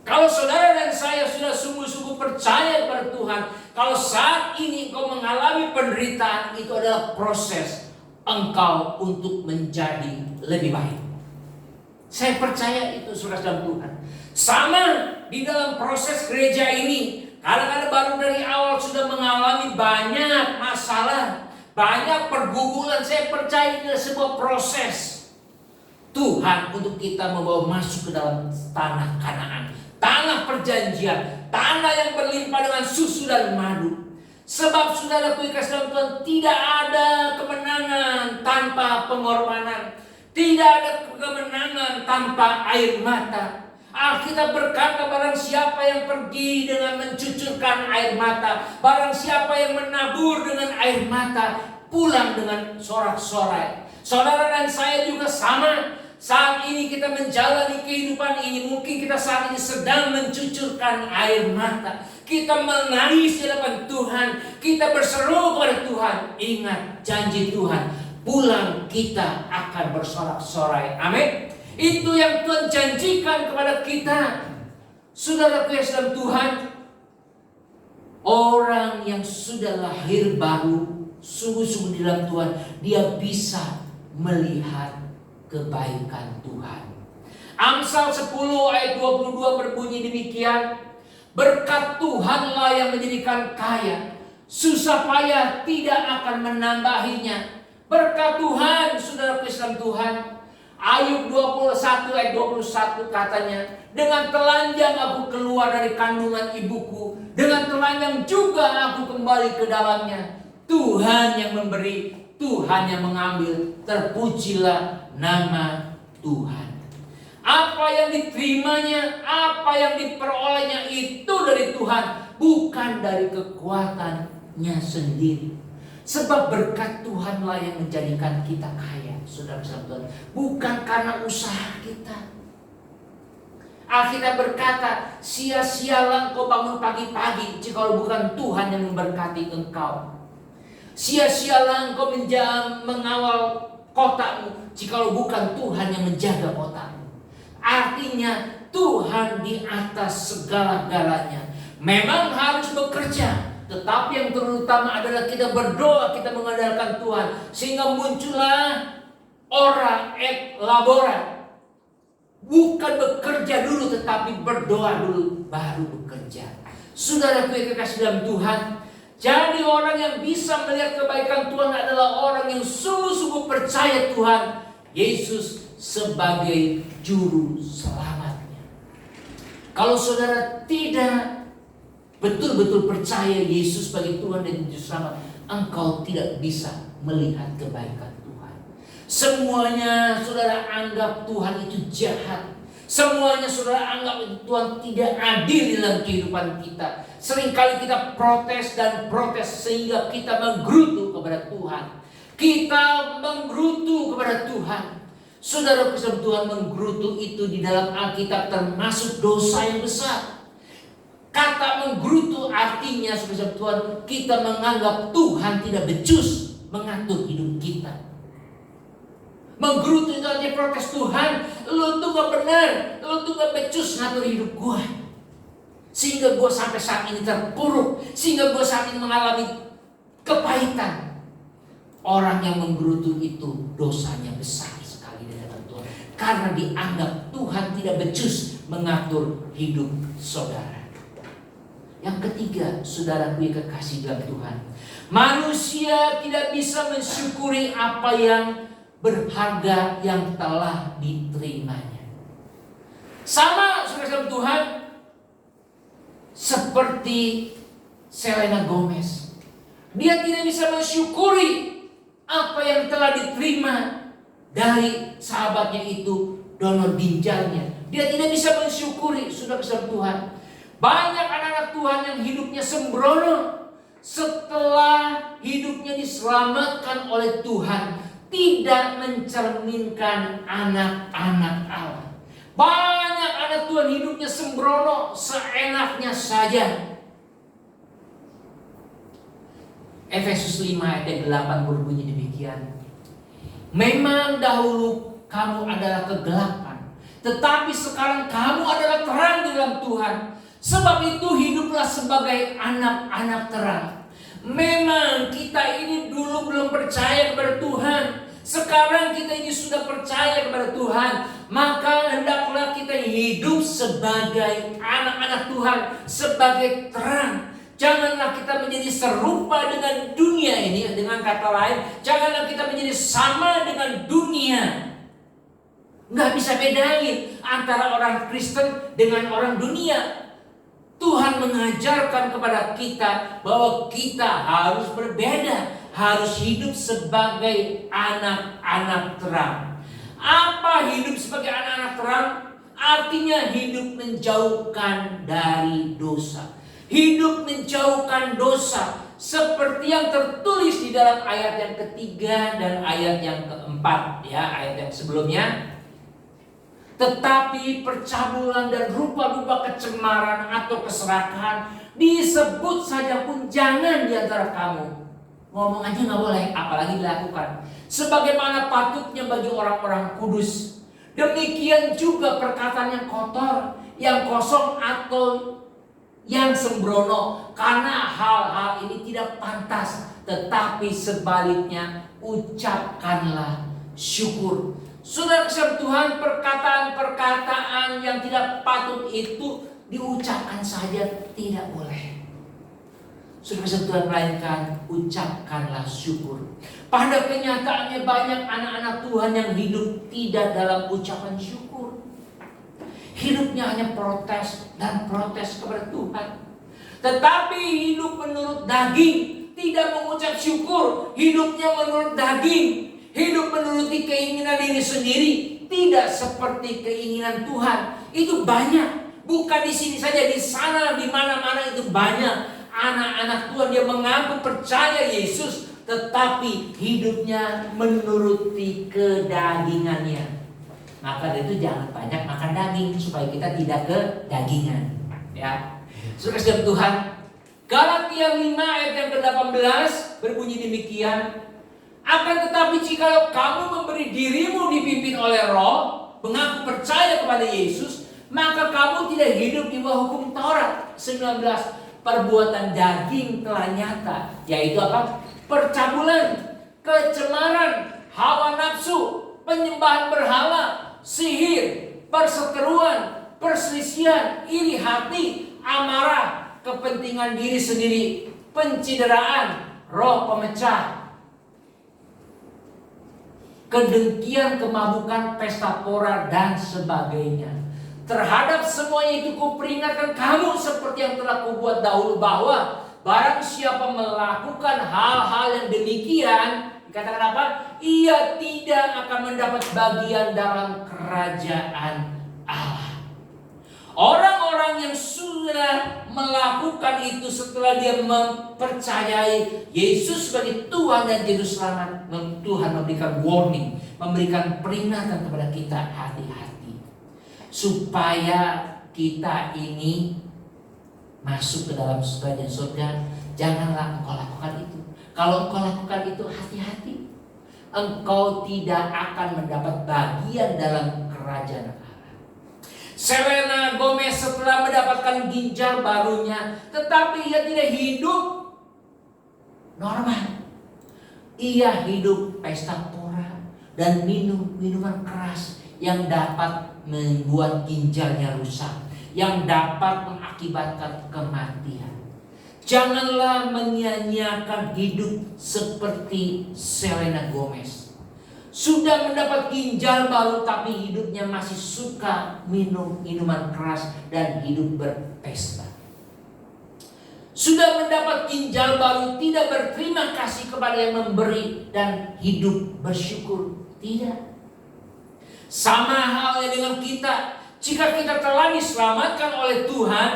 Kalau saudara dan saya sudah sungguh-sungguh percaya kepada Tuhan, kalau saat ini engkau mengalami penderitaan, itu adalah proses engkau untuk menjadi lebih baik. Saya percaya itu, saudara dalam Tuhan. Sama di dalam proses gereja ini. Kadang-kadang baru dari awal sudah mengalami banyak masalah, banyak pergumulan. Saya percaya ini adalah sebuah proses Tuhan untuk kita membawa masuk ke dalam tanah Kanaan, tanah perjanjian, tanah yang berlimpah dengan susu dan madu. Sebab saudaraku dikasih dalam Tuhan, tidak ada kemenangan tanpa pengorbanan, tidak ada kemenangan tanpa air mata. Alkitab berkata, barang siapa yang pergi dengan mencucurkan air mata, barang siapa yang menabur dengan air mata, pulang dengan sorak-sorai. Saudara dan saya juga sama. Saat ini kita menjalani kehidupan ini, mungkin kita saat ini sedang mencucurkan air mata. Kita menangis di hadapan Tuhan, kita berseru kepada Tuhan. Ingat janji Tuhan, pulang kita akan bersorak-sorai. Amin. Itu yang Tuhan janjikan kepada kita. Saudara dalam Tuhan, orang yang sudah lahir baru, sungguh-sungguh di dalam Tuhan, dia bisa melihat kebaikan Tuhan. Amsal 10 ayat 22 berbunyi demikian, berkat Tuhanlah yang menjadikan kaya, susah payah tidak akan menambahinya. Berkat Tuhan, saudara dalam Tuhan, Ayub 21 ayat 21 katanya, dengan telanjang aku keluar dari kandungan ibuku, dengan telanjang juga aku kembali ke dalamnya. Tuhan yang memberi, Tuhan yang mengambil, terpujilah nama Tuhan. Apa yang diterimanya, apa yang diperolehnya itu dari Tuhan, bukan dari kekuatannya sendiri. Sebab berkat Tuhanlah yang menjadikan kita kaya, saudara-saudara, bukan karena usaha kita. Alkitab berkata, sia-sialah engkau bangun pagi-pagi jikalau bukan Tuhan yang memberkati engkau. Sia-sialah engkau mengawal kotamu jikalau bukan Tuhan yang menjaga kotamu. Artinya Tuhan di atas segala-galanya. Memang harus bekerja, tetapi yang terutama adalah kita berdoa, kita mengandalkan Tuhan, sehingga muncullah ora et labora. Bukan bekerja dulu, tetapi berdoa dulu, baru bekerja. Saudaraku yang kekasih dalam Tuhan, jadi orang yang bisa melihat kebaikan Tuhan adalah orang yang sungguh-sungguh percaya Tuhan Yesus sebagai juru selamatnya. Kalau saudara tidak betul-betul percaya Yesus sebagai Tuhan dan juru selamat, engkau tidak bisa melihat kebaikan Tuhan. Semuanya saudara anggap Tuhan itu jahat. Semuanya saudara anggap Tuhan tidak adil dalam kehidupan kita. Seringkali kita protes dan protes sehingga kita menggerutu kepada Tuhan. Kita menggerutu kepada Tuhan. Saudara kesal Tuhan, menggerutu itu di dalam Alkitab termasuk dosa yang besar. Kata menggerutu artinya saudara Tuhan, kita menganggap Tuhan tidak becus mengatur hidup kita. Menggerutu itu artinya protes, Tuhan, lu tuh gak benar, lu tuh gak becus ngatur hidup gua. Sehingga gua sampai saat ini terpuruk, sehingga gua saat ini mengalami kepahitan. Orang yang menggerutu itu dosanya besar sekali di hadapan Tuhan, karena dianggap Tuhan tidak becus mengatur hidup saudara. Yang ketiga, saudaraku yang kekasih dalam Tuhan, manusia tidak bisa mensyukuri apa yang berharga yang telah diterimanya. Sama saudara Tuhan seperti Selena Gomez. Dia tidak bisa mensyukuri apa yang telah diterima dari sahabatnya itu, donor ginjalnya. Dia tidak bisa mensyukuri, saudara Tuhan. Banyak anak-anak Tuhan yang hidupnya sembrono setelah hidupnya diselamatkan oleh Tuhan, tidak mencerminkan anak-anak Allah. Banyak anak Tuhan hidupnya sembrono, seenaknya saja. Efesus 5 ayat 8 berbunyi demikian. Memang dahulu kamu adalah kegelapan, tetapi sekarang kamu adalah terang di dalam Tuhan. Sebab itu hiduplah sebagai anak-anak terang. Memang kita ini dulu belum percaya kepada Tuhan. Sekarang kita ini sudah percaya kepada Tuhan. Maka hendaklah kita hidup sebagai anak-anak Tuhan, sebagai terang. Janganlah kita menjadi serupa dengan dunia ini. Dengan kata lain, janganlah kita menjadi sama dengan dunia. Nggak bisa bedain antara orang Kristen dengan orang dunia. Tuhan mengajarkan kepada kita bahwa kita harus berbeda, harus hidup sebagai anak-anak terang. Apa hidup sebagai anak-anak terang? Artinya hidup menjauhkan dari dosa. Hidup menjauhkan dosa seperti yang tertulis di dalam ayat yang ketiga dan ayat yang keempat, ya, ayat yang sebelumnya. Tetapi percabulan dan rupa-rupa kecemaran atau keserakahan disebut saja pun jangan di antara kamu. Ngomong aja nggak boleh, apalagi dilakukan. Sebagaimana patutnya bagi orang-orang kudus. Demikian juga perkataan yang kotor, yang kosong atau yang sembrono. Karena hal-hal ini tidak pantas. Tetapi sebaliknya ucapkanlah syukur. Saudara kasih Tuhan, perkataan-perkataan yang tidak patut itu diucapkan saja tidak boleh. Saudara Tuhan, melainkan ucapkanlah syukur. Pada kenyataannya banyak anak-anak Tuhan yang hidup tidak dalam ucapan syukur. Hidupnya hanya protes dan protes kepada Tuhan. Tetapi hidup menurut daging, tidak mengucap syukur. Hidupnya menurut daging, hidup menuruti keinginan diri sendiri, tidak seperti keinginan Tuhan. Itu banyak, bukan di sini saja, di sana, di mana-mana itu banyak anak-anak Tuhan yang mengaku percaya Yesus, tetapi hidupnya menuruti kedagingannya. Maka itu jangan banyak makan daging supaya kita tidak kedagingan. Ya, saudara Tuhan, Galatia 5 ayat yang ke-18 berbunyi demikian. Akan tetapi jika kamu memberi dirimu dipimpin oleh Roh, mengaku percaya kepada Yesus, maka kamu tidak hidup di bawah hukum Taurat. 19. Perbuatan daging telah nyata, yaitu apa? Percabulan, kecemaran, hawa nafsu, penyembahan berhala, sihir, perseteruan, perselisihan, iri hati, amarah, kepentingan diri sendiri, pencideraan, roh pemecah, kedengkian, kemabukan, pesta pora, dan sebagainya. Terhadap semuanya itu kuperingatkan kamu seperti yang telah kubuat dahulu, bahwa barang siapa melakukan hal-hal yang demikian, dikatakan apa? Ia tidak akan mendapat bagian dalam kerajaan Allah. Orang-orang yang sudah melakukan itu setelah dia mempercayai Yesus sebagai Tuhan dan Juru Selamat, Tuhan memberikan warning, memberikan peringatan kepada kita, hati-hati. Supaya kita ini masuk ke dalam kerajaan surga, janganlah engkau lakukan itu. Kalau engkau lakukan itu, hati-hati. Engkau tidak akan mendapat bagian dalam kerajaan Allah. Selena Gomez setelah mendapatkan ginjal barunya, tetapi ia tidak hidup normal. Ia hidup pesta pora dan minum minuman keras yang dapat membuat ginjalnya rusak, yang dapat mengakibatkan kematian. Janganlah menyia-nyiakan hidup seperti Selena Gomez. Sudah mendapat ginjal baru tapi hidupnya masih suka minum minuman keras dan hidup berpesta. Sudah mendapat ginjal baru tidak berterima kasih kepada yang memberi dan hidup bersyukur. Tidak. Sama halnya dengan kita, jika kita telah diselamatkan oleh Tuhan,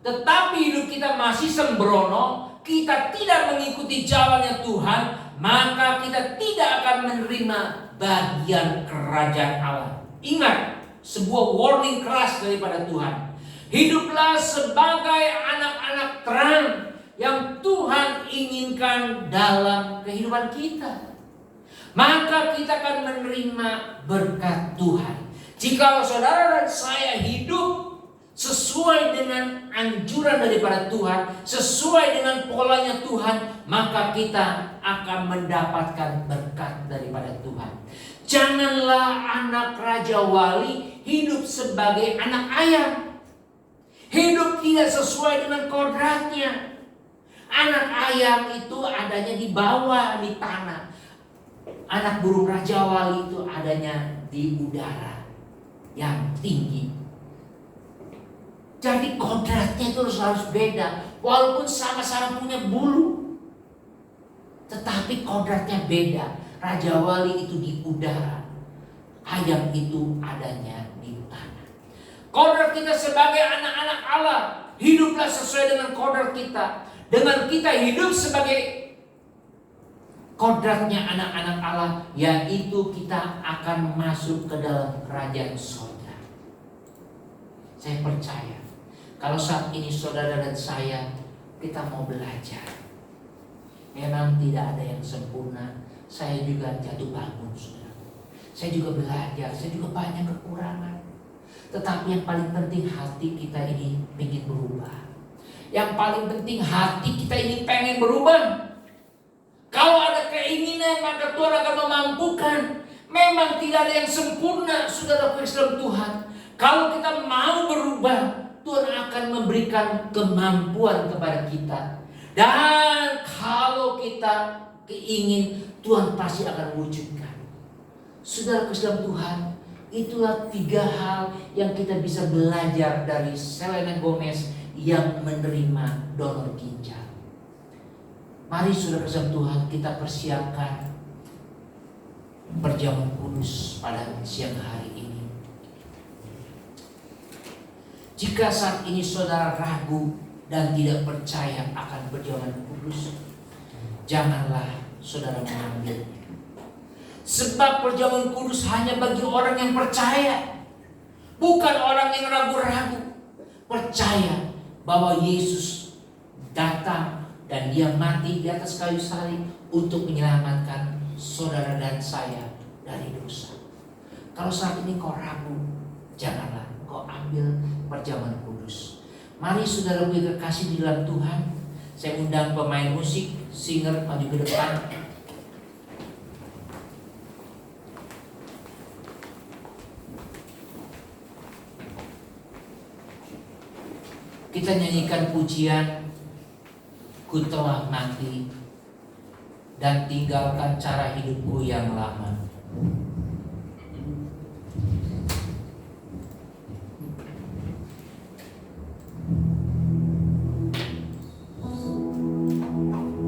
tetapi hidup kita masih sembrono, kita tidak mengikuti jalannya Tuhan, maka kita tidak akan menerima bagian kerajaan Allah. Ingat, sebuah warning keras daripada Tuhan. Hiduplah sebagai anak-anak terang yang Tuhan inginkan dalam kehidupan kita. Maka kita akan menerima berkat Tuhan. Jika saudara dan saya hidup sesuai dengan anjuran daripada Tuhan, sesuai dengan polanya Tuhan, maka kita akan mendapatkan berkat daripada Tuhan. Janganlah anak raja wali hidup sebagai anak ayam. Hidup tidak sesuai dengan kodratnya. Anak ayam itu adanya di bawah, di tanah. Anak burung raja wali itu adanya di udara yang tinggi. Jadi kodratnya itu harus beda. Walaupun sama-sama punya bulu, tetapi kodratnya beda. Raja wali itu di udara, ayam itu adanya di tanah. Kodrat kita sebagai anak-anak Allah, hiduplah sesuai dengan kodrat kita. Dengan kita hidup sebagai kodratnya anak-anak Allah, yaitu kita akan masuk ke dalam kerajaan surga. Saya percaya kalau saat ini saudara dan saya kita mau belajar. Memang tidak ada yang sempurna. Saya juga jatuh bangun, saudara. Saya juga belajar, saya juga banyak kekurangan. Tetapi yang paling penting hati kita ini ingin berubah. Yang paling penting hati kita ini pengen berubah. Kalau ada keinginan maka Tuhan akan memampukan. Memang tidak ada yang sempurna, saudara Kristus Tuhan. Kalau kita mau berubah, Tuhan akan memberikan kemampuan kepada kita. Dan kalau kita ingin, Tuhan pasti akan wujudkan. Saudara keselam Tuhan, itulah 3 hal yang kita bisa belajar dari Selena Gomez yang menerima donor ginjal. Mari saudara keselam Tuhan, kita persiapkan perjamuan kudus pada siang hari ini. Jika saat ini saudara ragu dan tidak percaya akan perjamuan kudus, janganlah saudara mengambil. Sebab perjamuan kudus hanya bagi orang yang percaya, bukan orang yang ragu-ragu. Percaya bahwa Yesus datang dan Dia mati di atas kayu salib untuk menyelamatkan saudara dan saya dari dosa. Kalau saat ini kau ragu, janganlah kau ambil perjamuan kudus. Mari saudara kekasih di dalam Tuhan, saya undang pemain musik, singer maju ke depan. Kita nyanyikan pujian Ku telah mati dan tinggalkan cara hidupku yang lama.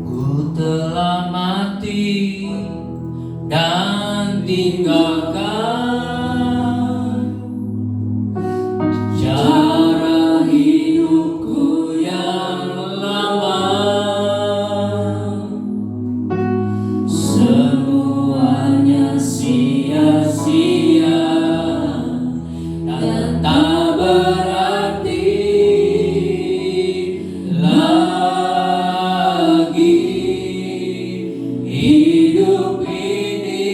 Ku telah mati dan tinggalkan cara hidupku yang lama. Semuanya sia-sia dan tak berarti lagi hidup ini.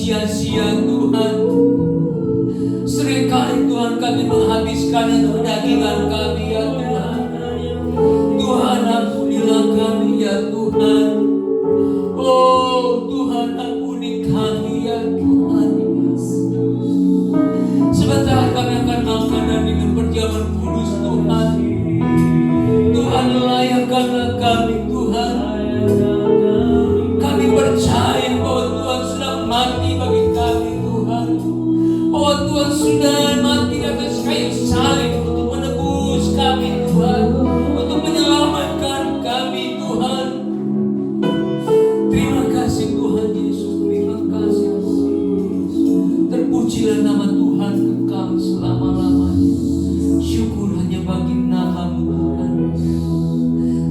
sia-sia Tuhan. Seringkali Tuhan kami menghabiskan dagingan kami ya Tuhan. Tuhan ampunilah kami ya Tuhan. Oh Tuhan ampuni kami ya Tuhan. Sebentar kami akan makan dan minum perjamuan kudus Tuhan. Tuhan layakkanlah kami Tuhan. Kami percaya bahwa Tuhan sudah mati bagi kami Tuhan. Bahwa Tuhan sudah mati di atas kayu salib untuk menebus kami Tuhan. Untuk menyelamatkan kami Tuhan. Terima kasih Tuhan Yesus. Terima kasih. Terpujilah nama Tuhan kekal selama-lamanya. Syukur hanya bagi nama-Mu Tuhan.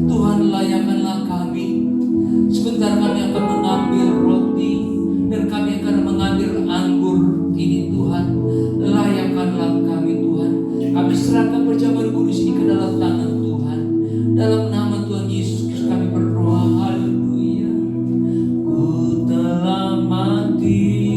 Tuhan layakkanlah kami. Sebentar kami akan mengambil roti dan kami akan mengambil anggur ini Tuhan. Layakkanlah kami Tuhan. Kami serahkan perjamuan kudus ini ke dalam tangan Tuhan. Dalam nama Tuhan Yesus Kristus kami berdoa. Haleluya. Ku telah mati.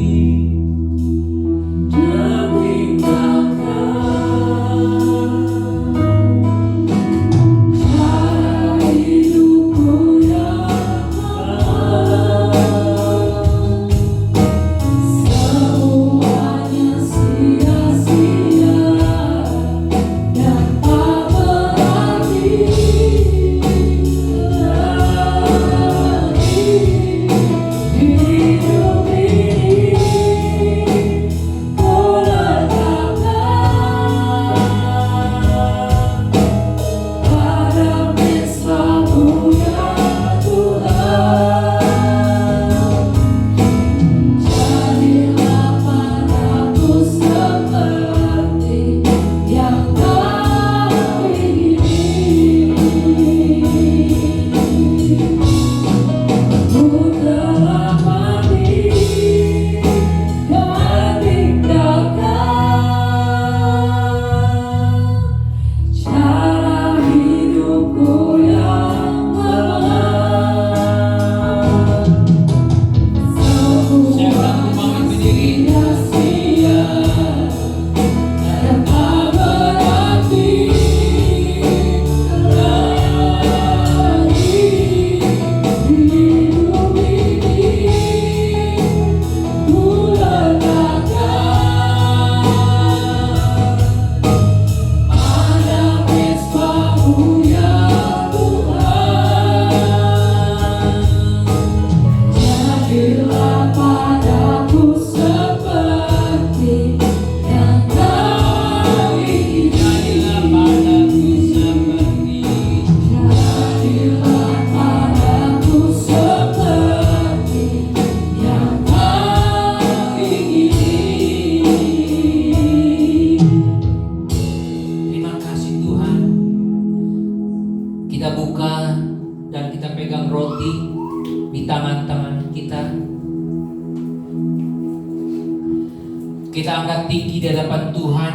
Kita angkat tinggi di hadapan Tuhan.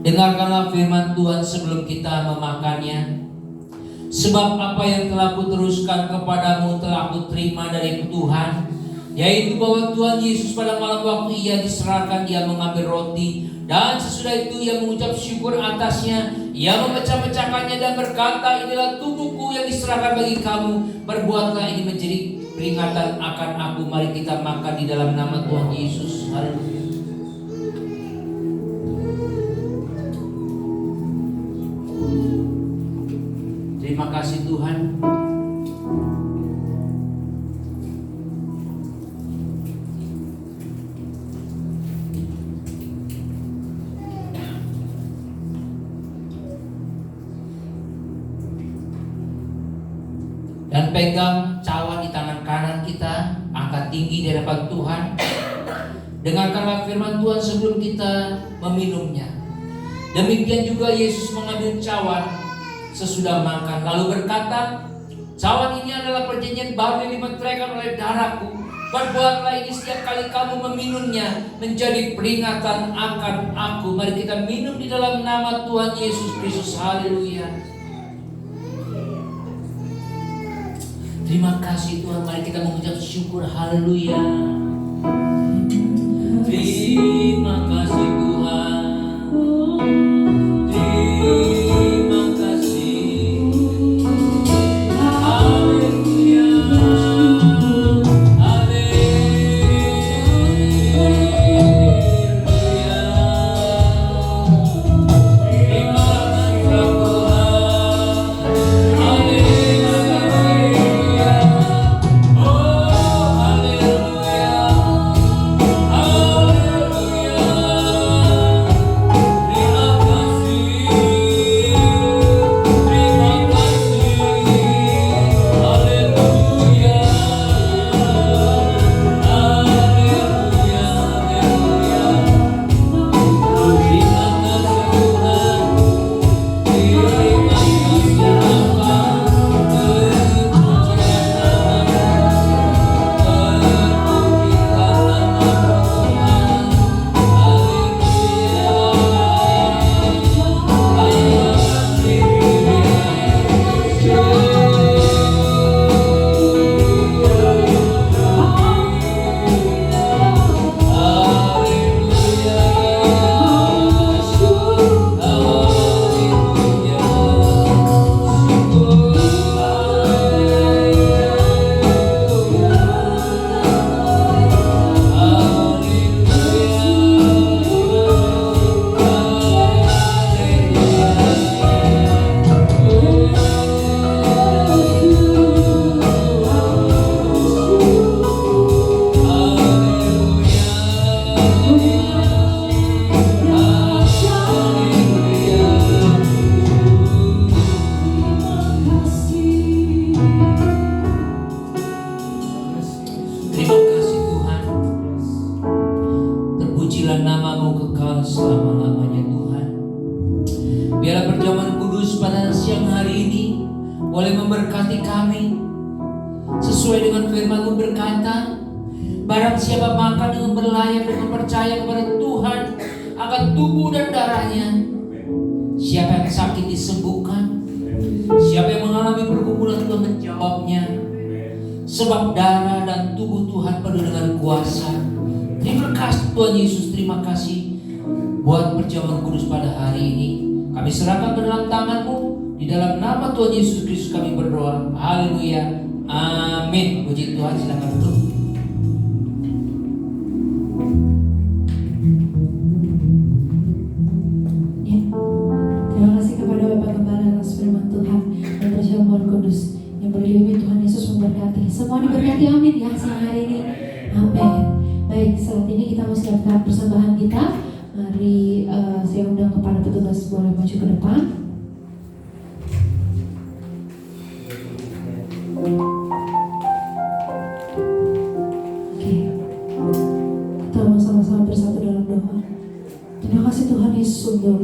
Dengarkanlah firman Tuhan sebelum kita memakannya. Sebab apa yang telah kuteruskan kepadamu telah kuterima dari Tuhan, yaitu bahwa Tuhan Yesus pada malam waktu Ia diserahkan, Ia mengambil roti, dan sesudah itu Ia mengucap syukur atasnya. Ia memecah-mecahkannya dan berkata, inilah tubuhku yang diserahkan bagi kamu. Perbuatlah ini menjadi peringatan akan aku. Mari kita makan di dalam nama Tuhan Yesus. Haleluya. Terima kasih Tuhan. Dan pegang cawan di tangan kanan kita, angkat tinggi di hadapan Tuhan. Dengarkanlah firman Tuhan sebelum kita meminumnya. Demikian juga Yesus mengambil cawan sesudah makan, lalu berkata, cawan ini adalah perjanjian baru yang dimeteraikan oleh darahku. Perbuatlah ini setiap kali kamu meminumnya, menjadi peringatan akan aku. Mari kita minum di dalam nama Tuhan Yesus Kristus. Haleluya. Terima kasih Tuhan, mari kita mengucap syukur, haleluya. Terima kasih Tuhan, terima kasih, haleluya, selama-lamanya Tuhan. Biarlah perjamuan kudus pada siang hari ini boleh memberkati kami sesuai dengan firman-Mu berkata, barang siapa makan dengan berlayar dan percaya kepada Tuhan akan tubuh dan darahnya. Siapa yang sakit disembuhkan, siapa yang mengalami pergumulan Tuhan menjawabnya. Sebab darah dan tubuh Tuhan penuh dengan kuasa. Terima kasih Tuhan Yesus, terima kasih buat perjamuan kudus pada hari ini. Kami serahkan ke dalam tangan-Mu. Di dalam nama Tuhan Yesus Kristus kami berdoa. Haleluya. Amin. Puji Tuhan, silakan duduk. Ya. Terima kasih kepada Bapak Gembala atas firman Tuhan dan perjamuan kudus yang berlimpah. Tuhan Yesus memberkati. Semua diberkati, amin ya siang hari ini. Amin. Baik, saat ini kita mau siapkan persembahan kita. Mari saya undang kepada petugas boleh maju ke depan. Oke, kita mau sama-sama bersatu dalam doa. Terima kasih Tuhan Yesus untuk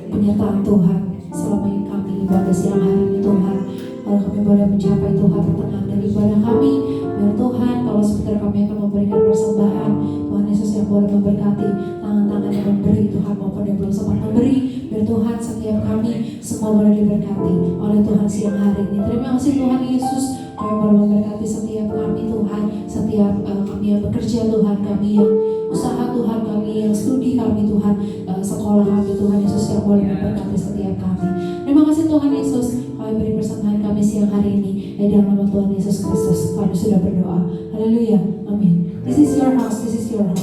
penyertaan Tuhan selama ini kami ibadah siang hari ini Tuhan. Kalau kami boleh mencapai Tuhan pertengahan dari ibadah kami, biar Tuhan kalau sebentar kami akan memberikan persembahan, Tuhan Yesus yang boleh memberkati tangan-tangan yang memberi Tuhan maupun yang belum sempat memberi, biar Tuhan setiap kami semua boleh diberkati oleh Tuhan siang hari ini. Terima kasih Tuhan Yesus, kami boleh memberkati setiap kami Tuhan, setiap kami yang bekerja Tuhan, kami yang usaha Tuhan, kami yang studi kami Tuhan, sekolah kami Tuhan Yesus yang boleh memberkati setiap kami. Terima kasih Tuhan Yesus, kami beri persembahan kami siang hari ini dalam nama Tuhan Yesus Kristus. Kami sudah berdoa. Haleluya. Amin. This is your house. This is your home.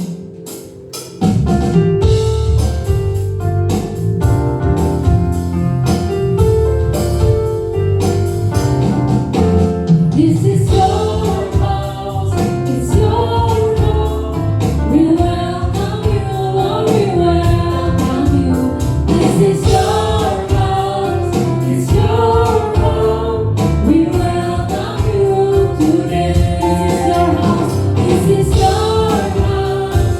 This is your house. It's your home. We welcome you, Lord. We welcome you. This is your house. It's your home. We welcome you today. This is your house. This is your house.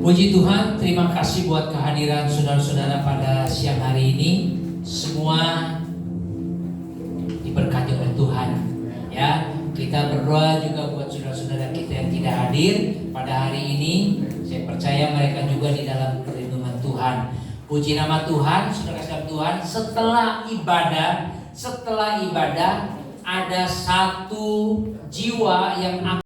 Puji Tuhan, terima kasih buat kehadiran saudara-saudara pada siang hari ini. Semua diberkati oleh Tuhan. Ya, kita berdoa juga buat saudara-saudara kita yang tidak hadir pada hari ini. Saya percaya mereka juga di dalam perlindungan Tuhan. Puji nama Tuhan, saudara kasih Tuhan. Setelah ibadah ada satu jiwa yang